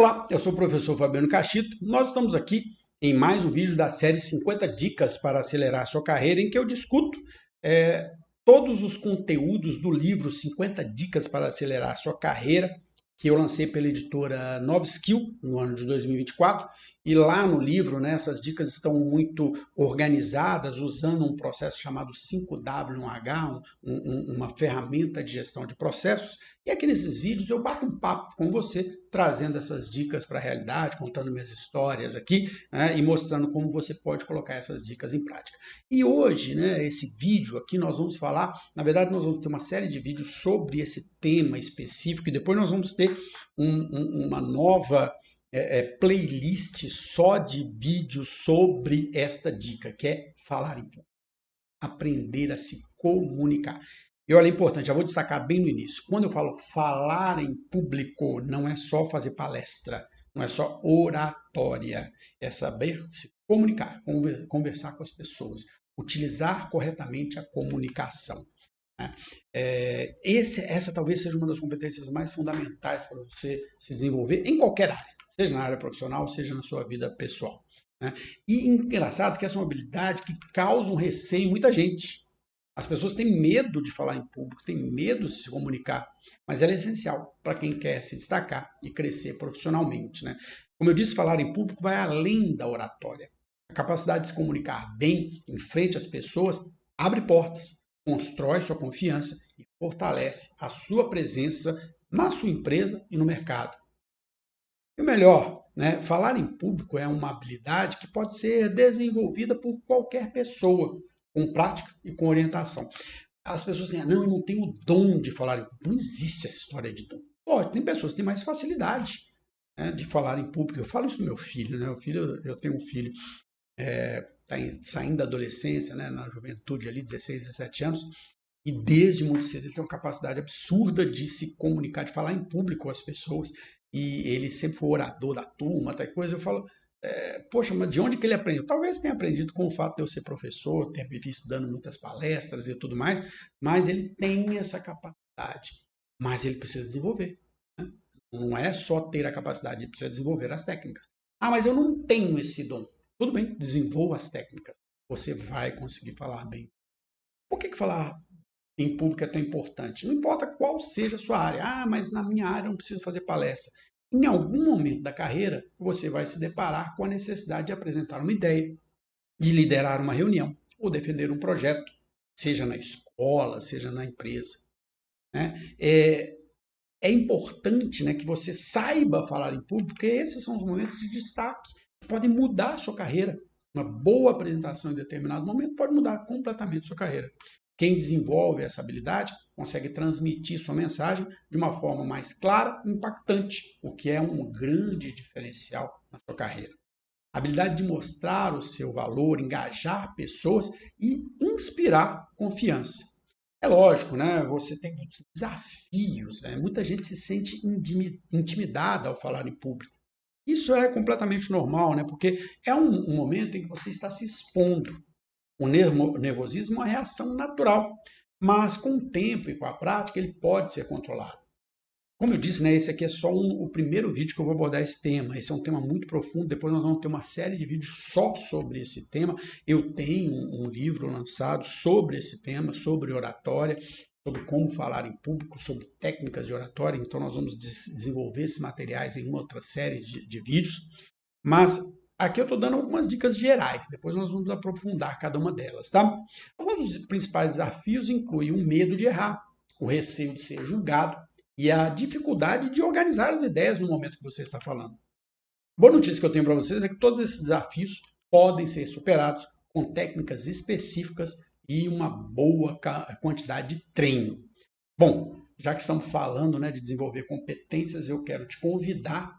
Olá, eu sou o professor Fabiano Cachito. Nós estamos aqui em mais um vídeo da série 50 dicas para acelerar a sua carreira, em que eu discuto todos os conteúdos do livro 50 dicas para acelerar a sua carreira, que eu lancei pela editora Nova Skill no ano de 2024. E lá no livro, né, essas dicas estão muito organizadas, usando um processo chamado 5W1H, uma ferramenta de gestão de processos. E aqui nesses vídeos eu bato um papo com você, trazendo essas dicas para a realidade, contando minhas histórias aqui, né, e mostrando como você pode colocar essas dicas em prática. E hoje, né, esse vídeo aqui nós vamos falar, na verdade nós vamos ter uma série de vídeos sobre esse tema específico e depois nós vamos ter uma nova playlist só de vídeos sobre esta dica, que é falar em público, aprender a se comunicar. E olha, é importante, já vou destacar bem no início. Quando eu falo falar em público, não é só fazer palestra, não é só oratória, é saber se comunicar, conversar com as pessoas, utilizar corretamente a comunicação. Essa talvez seja uma das competências mais fundamentais para você se desenvolver em qualquer área, seja na área profissional, seja na sua vida pessoal. E engraçado que essa é uma habilidade que causa um receio em muita gente. As pessoas têm medo de falar em público, têm medo de se comunicar, mas ela é essencial para quem quer se destacar e crescer profissionalmente. Como eu disse, falar em público vai além da oratória. A capacidade de se comunicar bem em frente às pessoas abre portas, constrói sua confiança e fortalece a sua presença na sua empresa e no mercado. E o melhor, falar em público é uma habilidade que pode ser desenvolvida por qualquer pessoa, com prática e com orientação. As pessoas dizem, não, eu não tenho o dom de falar em público. Não existe essa história de dom. Lógico, tem pessoas que têm mais facilidade de falar em público. Eu falo isso do meu filho. Eu tenho um filho tá saindo da adolescência, na juventude ali, 16, 17 anos, e desde muito cedo ele tem uma capacidade absurda de se comunicar, de falar em público com as pessoas, e ele sempre foi orador da turma, tal coisa. Eu falo, poxa, mas de onde que ele aprendeu? Talvez tenha aprendido com o fato de eu ser professor, ter vivido estudando muitas palestras e tudo mais, mas ele tem essa capacidade, mas ele precisa desenvolver. Não é só ter a capacidade, ele precisa desenvolver as técnicas. Ah, mas eu não tenho esse dom. Tudo bem, desenvolva as técnicas. Você vai conseguir falar bem. Por que falar em público é tão importante? Não importa qual seja a sua área. Ah, mas na minha área eu não preciso fazer palestra. Em algum momento da carreira, você vai se deparar com a necessidade de apresentar uma ideia, de liderar uma reunião ou defender um projeto, seja na escola, seja na empresa. É importante que você saiba falar em público, porque esses são os momentos de destaque que podem mudar a sua carreira. Uma boa apresentação em determinado momento pode mudar completamente a sua carreira. Quem desenvolve essa habilidade consegue transmitir sua mensagem de uma forma mais clara e impactante, o que é um grande diferencial na sua carreira. A habilidade de mostrar o seu valor, engajar pessoas e inspirar confiança. É lógico, você tem desafios. Muita gente se sente intimidada ao falar em público. Isso é completamente normal, porque é um momento em que você está se expondo. O nervosismo é uma reação natural, mas com o tempo e com a prática ele pode ser controlado. Como eu disse, esse aqui é só o primeiro vídeo que eu vou abordar esse tema. Esse é um tema muito profundo, depois nós vamos ter uma série de vídeos só sobre esse tema. Eu tenho um livro lançado sobre esse tema, sobre oratória, sobre como falar em público, sobre técnicas de oratória, então nós vamos desenvolver esses materiais em outra série de vídeos. Mas aqui eu estou dando algumas dicas gerais, depois nós vamos aprofundar cada uma delas, tá? Alguns dos principais desafios incluem o medo de errar, o receio de ser julgado, e a dificuldade de organizar as ideias no momento que você está falando. Boa notícia que eu tenho para vocês é que todos esses desafios podem ser superados com técnicas específicas e uma boa quantidade de treino. Bom, já que estamos falando de desenvolver competências, eu quero te convidar,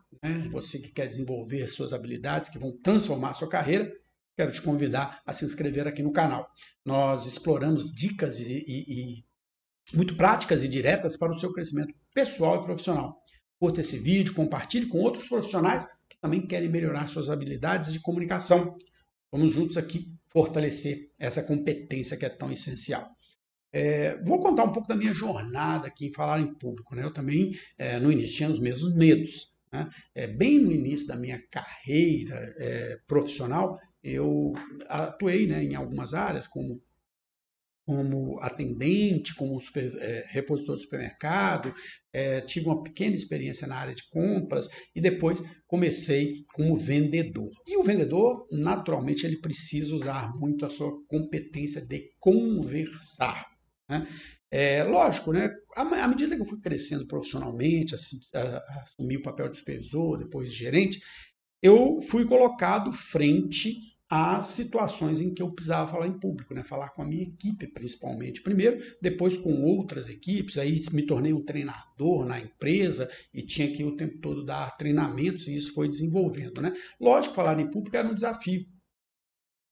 você que quer desenvolver suas habilidades, que vão transformar a sua carreira, quero te convidar a se inscrever aqui no canal. Nós exploramos dicas muito práticas e diretas para o seu crescimento pessoal e profissional. Curta esse vídeo, compartilhe com outros profissionais que também querem melhorar suas habilidades de comunicação. Vamos juntos aqui fortalecer essa competência que é tão essencial. Vou contar um pouco da minha jornada aqui em falar em público. Eu também, no início, tinha os mesmos medos, né? Bem no início da minha carreira profissional, eu atuei, né, em algumas áreas, como atendente, como repositor de supermercado, tive uma pequena experiência na área de compras e depois comecei como vendedor. E o vendedor, naturalmente, ele precisa usar muito a sua competência de conversar, né? Lógico, né? À medida que eu fui crescendo profissionalmente, assumi o papel de supervisor, depois de gerente, eu fui colocado frente às situações em que eu precisava falar em público, né? Falar com a minha equipe, principalmente, primeiro, depois com outras equipes, aí me tornei um treinador na empresa e tinha que o tempo todo dar treinamentos e isso foi desenvolvendo, né? Lógico, falar em público era um desafio,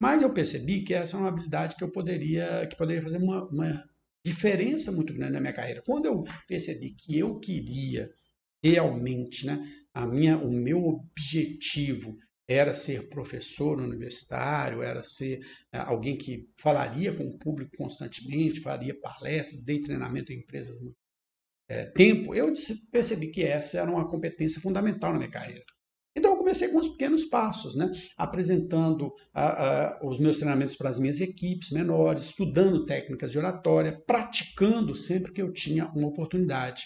mas eu percebi que essa é uma habilidade que poderia fazer uma diferença muito grande na minha carreira. Quando eu percebi que eu queria realmente, né, o meu objetivo era ser professor universitário, era ser alguém que falaria com o público constantemente, faria palestras, dei treinamento em empresas há muito tempo, eu percebi que essa era uma competência fundamental na minha carreira. Então, eu comecei com os pequenos passos, né? Apresentando os meus treinamentos para as minhas equipes menores, estudando técnicas de oratória, praticando sempre que eu tinha uma oportunidade,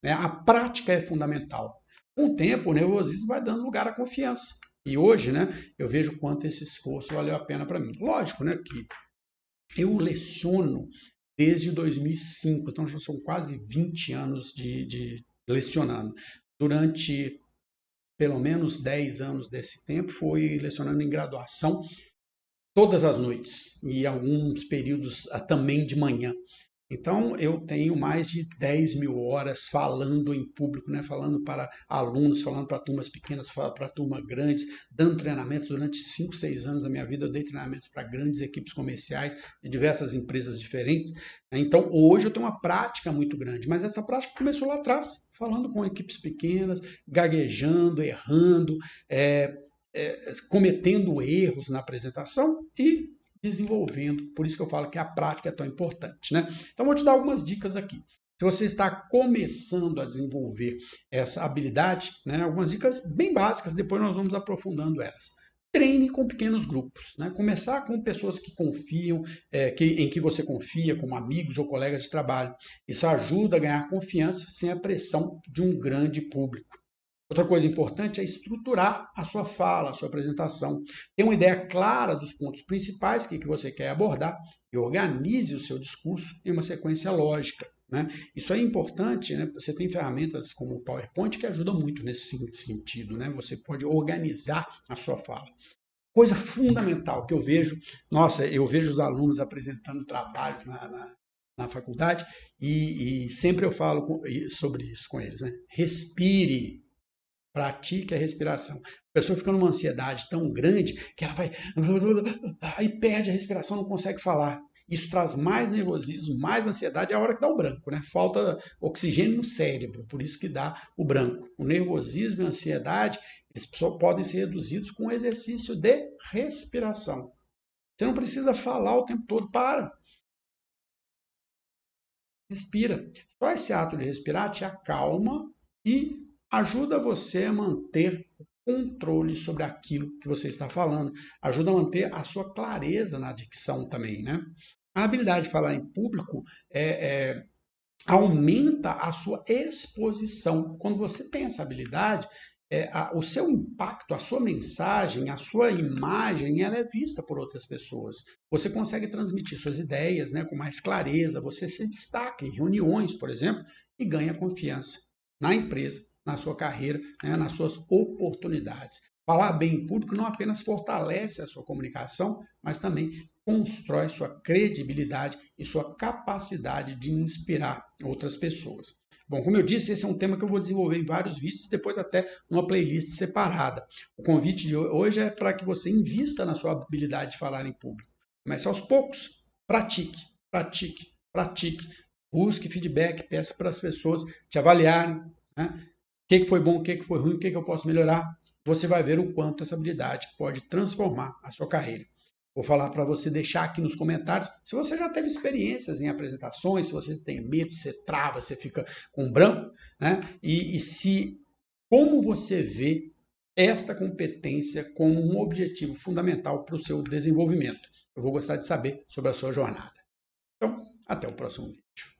né? A prática é fundamental. Com o tempo, o nervosismo vai dando lugar à confiança. E hoje, né, eu vejo quanto esse esforço valeu a pena para mim. Lógico, né, que eu leciono desde 2005, então já são quase 20 anos de lecionando. Durante pelo menos 10 anos desse tempo, foi lecionando em graduação todas as noites e alguns períodos também de manhã. Então, eu tenho mais de 10 mil horas falando em público, né? Falando para alunos, falando para turmas pequenas, para turmas grandes, dando treinamentos durante 5, 6 anos da minha vida. Eu dei treinamentos para grandes equipes comerciais de diversas empresas diferentes. Então, hoje eu tenho uma prática muito grande, mas essa prática começou lá atrás, falando com equipes pequenas, gaguejando, errando, cometendo erros na apresentação e desenvolvendo. Por isso que eu falo que a prática é tão importante, né? Então, vou te dar algumas dicas aqui. Se você está começando a desenvolver essa habilidade, né, algumas dicas bem básicas, depois nós vamos aprofundando elas. Treine com pequenos grupos, né? Começar com pessoas que confiam, em que você confia, como amigos ou colegas de trabalho. Isso ajuda a ganhar confiança sem a pressão de um grande público. Outra coisa importante é estruturar a sua fala, a sua apresentação. Ter uma ideia clara dos pontos principais que você quer abordar e organize o seu discurso em uma sequência lógica, né? Isso é importante, né? Você tem ferramentas como o PowerPoint que ajudam muito nesse sentido, né? Você pode organizar a sua fala. Coisa fundamental que eu vejo, eu vejo os alunos apresentando trabalhos na faculdade e sempre eu falo sobre isso com eles, né? Respire. Pratique a respiração. A pessoa fica numa ansiedade tão grande que ela vai. Aí perde a respiração, não consegue falar. Isso traz mais nervosismo, mais ansiedade, é a hora que dá o branco, né? Falta oxigênio no cérebro, por isso que dá o branco. O nervosismo e a ansiedade, eles só podem ser reduzidos com o exercício de respiração. Você não precisa falar o tempo todo, para. Respira. Só esse ato de respirar te acalma e ajuda você a manter o controle sobre aquilo que você está falando. Ajuda a manter a sua clareza na dicção também, né? A habilidade de falar em público aumenta a sua exposição. Quando você tem essa habilidade, o seu impacto, a sua mensagem, a sua imagem, ela é vista por outras pessoas. Você consegue transmitir suas ideias, né, com mais clareza, você se destaca em reuniões, por exemplo, e ganha confiança na empresa, na sua carreira, né, nas suas oportunidades. Falar bem em público não apenas fortalece a sua comunicação, mas também constrói sua credibilidade e sua capacidade de inspirar outras pessoas. Bom, como eu disse, esse é um tema que eu vou desenvolver em vários vídeos, depois até numa playlist separada. O convite de hoje é para que você invista na sua habilidade de falar em público. Comece aos poucos, pratique, pratique, pratique. Busque feedback, peça para as pessoas te avaliarem, né? O que foi bom, o que foi ruim, o que eu posso melhorar. Você vai ver o quanto essa habilidade pode transformar a sua carreira. Vou falar para você deixar aqui nos comentários se você já teve experiências em apresentações, se você tem medo, você trava, você fica com branco, né? E se como você vê esta competência como um objetivo fundamental para o seu desenvolvimento. Eu vou gostar de saber sobre a sua jornada. Então, até o próximo vídeo.